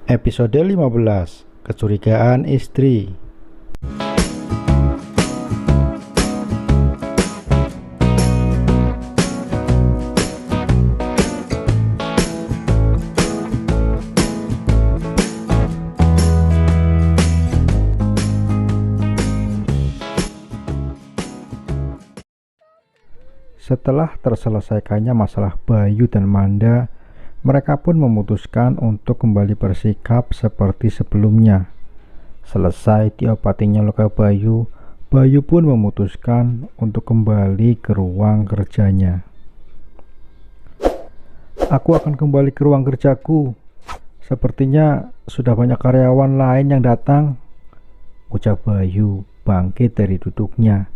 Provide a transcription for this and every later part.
Episode 15. Kecurigaan istri. Setelah terselesaikannya masalah Bayu dan Manda, mereka pun memutuskan untuk kembali bersikap seperti sebelumnya. Selesai diobatinya luka Bayu, Bayu pun memutuskan untuk kembali ke ruang kerjanya. Aku akan kembali ke ruang kerjaku. Sepertinya sudah banyak karyawan lain yang datang, ucap Bayu bangkit dari duduknya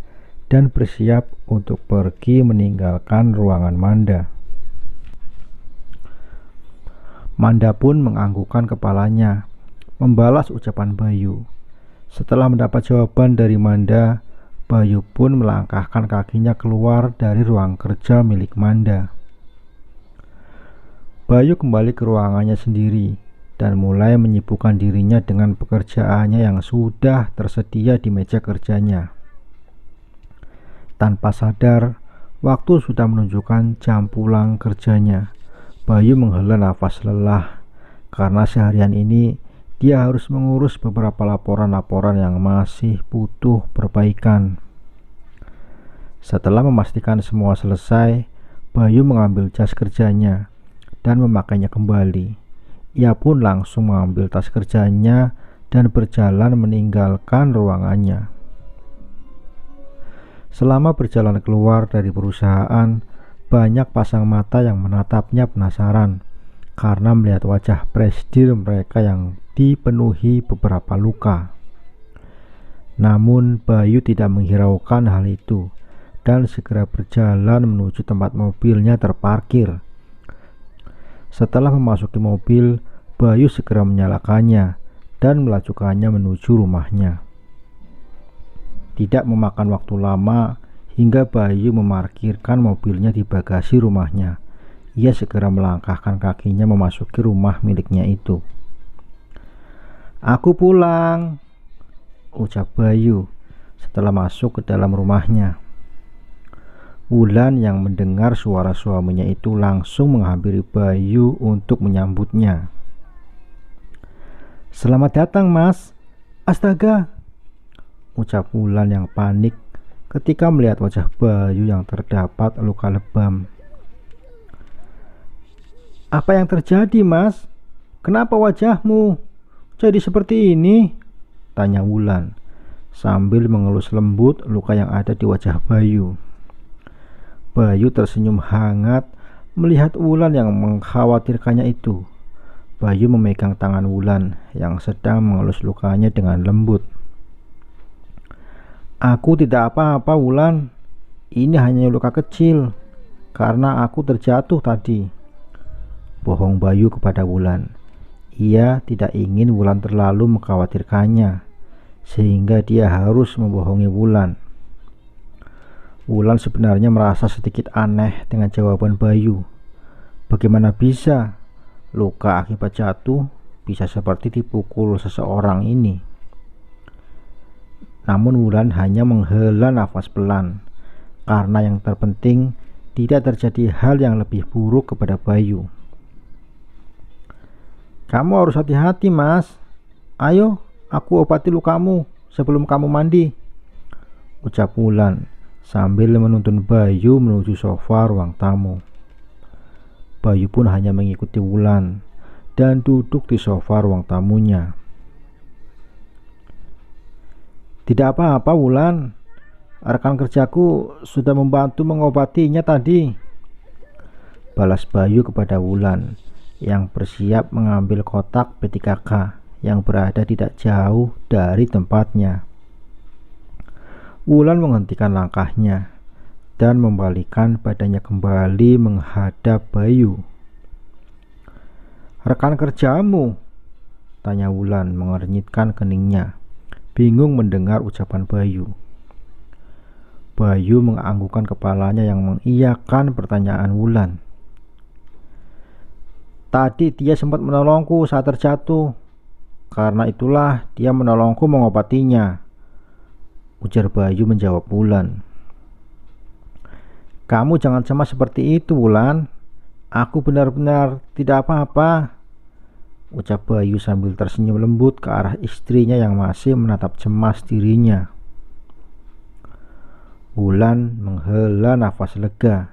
dan bersiap untuk pergi meninggalkan ruangan Manda. Manda pun menganggukkan kepalanya, membalas ucapan Bayu. Setelah mendapat jawaban dari Manda, Bayu pun melangkahkan kakinya keluar dari ruang kerja milik Manda. Bayu kembali ke ruangannya sendiri dan mulai menyibukkan dirinya dengan pekerjaannya yang sudah tersedia di meja kerjanya. Tanpa sadar, waktu sudah menunjukkan jam pulang kerjanya. Bayu menghela nafas lelah karena seharian ini dia harus mengurus beberapa laporan-laporan yang masih butuh perbaikan. Setelah memastikan semua selesai, Bayu mengambil jas kerjanya dan memakainya kembali. Ia pun langsung mengambil tas kerjanya dan berjalan meninggalkan ruangannya. Selama berjalan keluar dari perusahaan, banyak pasang mata yang menatapnya penasaran karena melihat wajah presidir mereka yang dipenuhi beberapa luka. Namun Bayu tidak menghiraukan hal itu dan segera berjalan menuju tempat mobilnya terparkir. Setelah memasuki mobil, Bayu segera menyalakannya dan melajukannya menuju rumahnya. Tidak memakan waktu lama hingga Bayu memarkirkan mobilnya di bagasi rumahnya. Ia segera melangkahkan kakinya memasuki rumah miliknya itu. "Aku pulang," ucap Bayu setelah masuk ke dalam rumahnya. Wulan yang mendengar suara suaminya itu langsung menghampiri Bayu untuk menyambutnya. "Selamat datang, Mas." "Astaga," ucap Wulan yang panik ketika melihat wajah Bayu yang terdapat luka lebam. "Apa yang terjadi, Mas? Kenapa wajahmu jadi seperti ini?" tanya Wulan sambil mengelus lembut luka yang ada di wajah Bayu. Bayu tersenyum hangat melihat Wulan yang mengkhawatirkannya itu. Bayu memegang tangan Wulan yang sedang mengelus lukanya dengan lembut. "Aku tidak apa-apa, Wulan. Ini hanya luka kecil karena aku terjatuh tadi," bohong Bayu kepada Wulan. Ia tidak ingin Wulan terlalu mengkhawatirkannya sehingga dia harus membohongi Wulan. Wulan sebenarnya merasa sedikit aneh dengan jawaban Bayu. Bagaimana bisa luka akibat jatuh bisa seperti dipukul seseorang ini? Namun Wulan hanya menghela nafas pelan karena yang terpenting tidak terjadi hal yang lebih buruk kepada Bayu. "Kamu harus hati-hati, Mas. Ayo, aku obati lukamu sebelum kamu mandi," ucap Wulan sambil menuntun Bayu menuju sofa ruang tamu. Bayu pun hanya mengikuti Wulan dan duduk di sofa ruang tamunya. "Tidak apa-apa, Wulan. Rekan kerjaku sudah membantu mengobatinya tadi," balas Bayu kepada Wulan yang bersiap mengambil kotak P3K yang berada tidak jauh dari tempatnya. Wulan menghentikan langkahnya dan membalikkan badannya kembali menghadap Bayu. "Rekan kerjamu?" tanya Wulan mengernyitkan keningnya, bingung mendengar ucapan Bayu. Bayu menganggukkan kepalanya yang mengiyakan pertanyaan Wulan. Tadi dia sempat menolongku saat terjatuh. Karena itulah dia menolongku mengobatinya, ujar Bayu menjawab Wulan. Kamu jangan cemas seperti itu, Wulan. Aku benar-benar tidak apa-apa, ucap Bayu sambil tersenyum lembut ke arah istrinya yang masih menatap cemas dirinya. Wulan menghela nafas lega.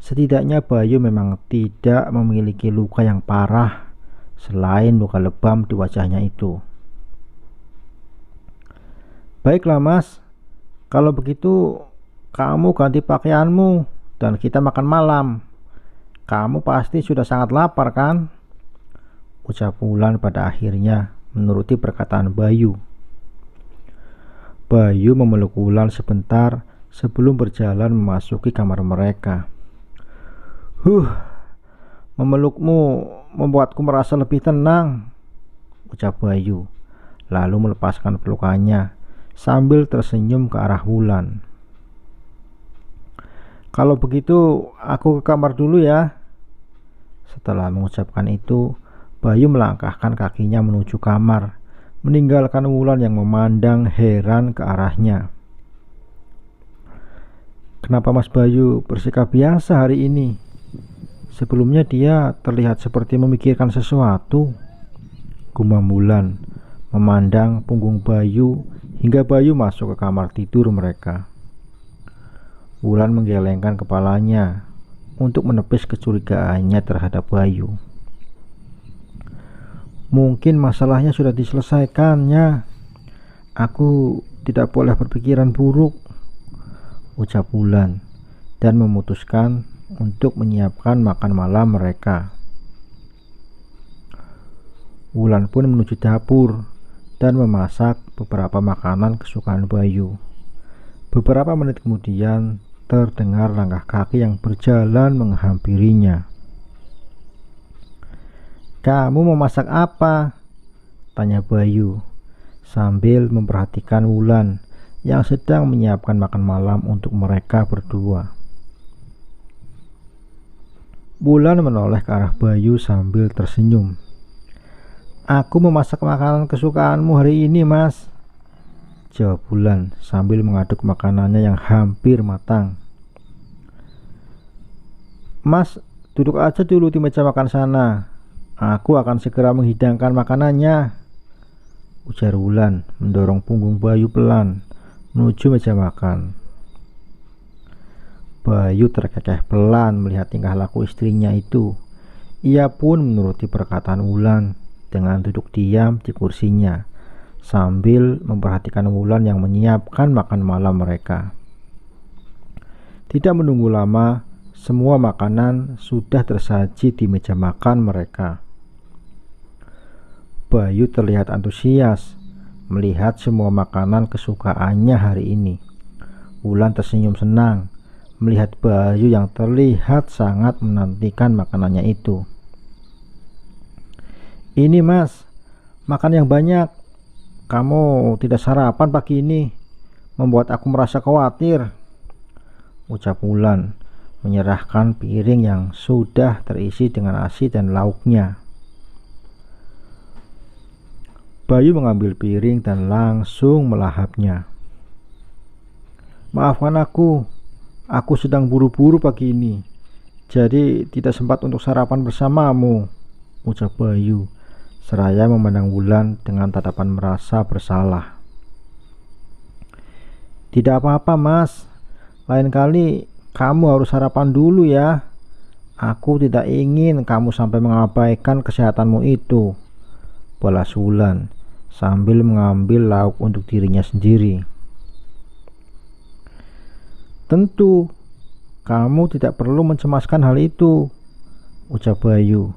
Setidaknya Bayu memang tidak memiliki luka yang parah selain luka lebam di wajahnya itu. Baiklah Mas, kalau begitu kamu ganti pakaianmu dan kita makan malam. Kamu pasti sudah sangat lapar kan? Ucap Wulan pada akhirnya menuruti perkataan Bayu. Bayu memeluk Wulan sebentar sebelum berjalan memasuki kamar mereka. Memelukmu membuatku merasa lebih tenang, ucap Bayu, lalu melepaskan pelukannya sambil tersenyum ke arah Wulan. Kalau begitu aku ke kamar dulu ya. Setelah mengucapkan itu, Bayu melangkahkan kakinya menuju kamar, meninggalkan Wulan yang memandang heran ke arahnya. Kenapa Mas Bayu bersikap biasa hari ini? Sebelumnya dia terlihat seperti memikirkan sesuatu, gumam Wulan memandang punggung Bayu hingga Bayu masuk ke kamar tidur mereka. Wulan menggelengkan kepalanya untuk menepis kecurigaannya terhadap Bayu. Mungkin masalahnya sudah diselesaikannya. Aku tidak boleh berpikiran buruk, ucap Wulan dan memutuskan untuk menyiapkan makan malam mereka. Wulan pun menuju dapur dan memasak beberapa makanan kesukaan Bayu. Beberapa menit kemudian terdengar langkah kaki yang berjalan menghampirinya. Kamu mau masak apa? Tanya Bayu sambil memperhatikan Wulan yang sedang menyiapkan makan malam untuk mereka berdua. Wulan menoleh ke arah Bayu sambil tersenyum. Aku memasak makanan kesukaanmu hari ini, Mas, jawab Wulan sambil mengaduk makanannya yang hampir matang. Mas, duduk aja dulu di meja makan sana. Aku akan segera menghidangkan makanannya, ujar Wulan mendorong punggung Bayu pelan menuju meja makan. Bayu terkekeh pelan melihat tingkah laku istrinya itu. Ia pun menuruti perkataan Wulan dengan duduk diam di kursinya sambil memperhatikan Wulan yang menyiapkan makan malam mereka. Tidak menunggu lama, semua makanan sudah tersaji di meja makan mereka. Bayu terlihat antusias melihat semua makanan kesukaannya hari ini. Wulan tersenyum senang melihat Bayu yang terlihat sangat menantikan makanannya itu. Ini Mas, makan yang banyak. Kamu tidak sarapan pagi ini, membuat aku merasa khawatir, ucap Wulan menyerahkan piring yang sudah terisi dengan nasi dan lauknya. Bayu mengambil piring dan langsung melahapnya. Maafkan aku sedang buru-buru pagi ini, jadi tidak sempat untuk sarapan bersamamu, ucap Bayu seraya memandang Wulan dengan tatapan merasa bersalah. Tidak apa-apa Mas, lain kali kamu harus sarapan dulu ya. Aku tidak ingin kamu sampai mengabaikan kesehatanmu itu, balas Wulan sambil mengambil lauk untuk dirinya sendiri. Tentu, kamu tidak perlu mencemaskan hal itu, ucap Bayu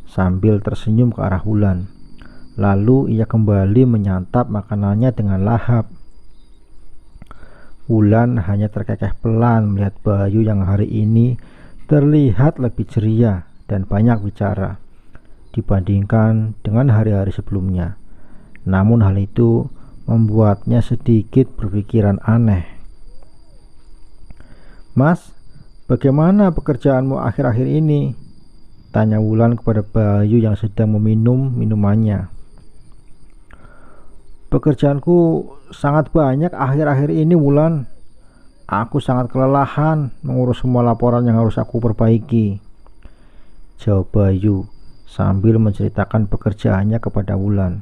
sambil tersenyum ke arah Wulan. Lalu ia kembali menyantap makanannya dengan lahap. Wulan hanya terkekeh pelan melihat Bayu yang hari ini terlihat lebih ceria dan banyak bicara dibandingkan dengan hari-hari sebelumnya. Namun hal itu membuatnya sedikit berpikiran aneh. Mas, bagaimana pekerjaanmu akhir-akhir ini? tanya Wulan kepada Bayu yang sedang meminum minumannya. Pekerjaanku sangat banyak akhir-akhir ini, Wulan. Aku sangat kelelahan mengurus semua laporan yang harus aku perbaiki, jawab Bayu sambil menceritakan pekerjaannya kepada Wulan.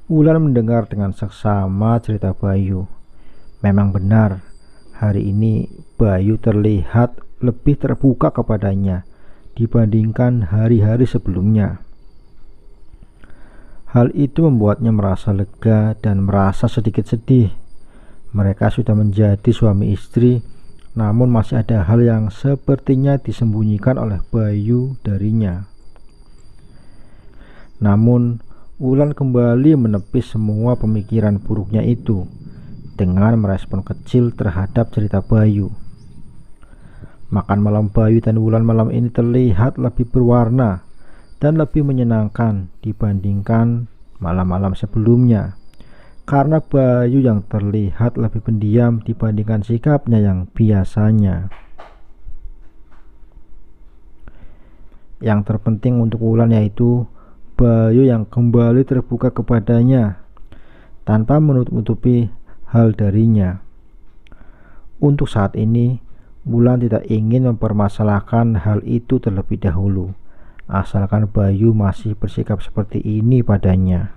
Wulan mendengar dengan seksama cerita Bayu. Memang benar, hari ini Bayu terlihat lebih terbuka kepadanya dibandingkan hari-hari sebelumnya. Hal itu membuatnya merasa lega dan merasa sedikit sedih. Mereka sudah menjadi suami istri, namun masih ada hal yang sepertinya disembunyikan oleh Bayu darinya. Namun, Wulan kembali menepis semua pemikiran buruknya itu dengan merespon kecil terhadap cerita Bayu. Makan malam Bayu dan Wulan malam ini terlihat lebih berwarna dan lebih menyenangkan dibandingkan malam-malam sebelumnya, karena Bayu yang terlihat lebih pendiam dibandingkan sikapnya yang biasanya. Yang terpenting untuk Wulan yaitu Bayu yang kembali terbuka kepadanya tanpa menutup-nutupi hal darinya. Untuk saat ini, Wulan tidak ingin mempermasalahkan hal itu terlebih dahulu, asalkan Bayu masih bersikap seperti ini padanya.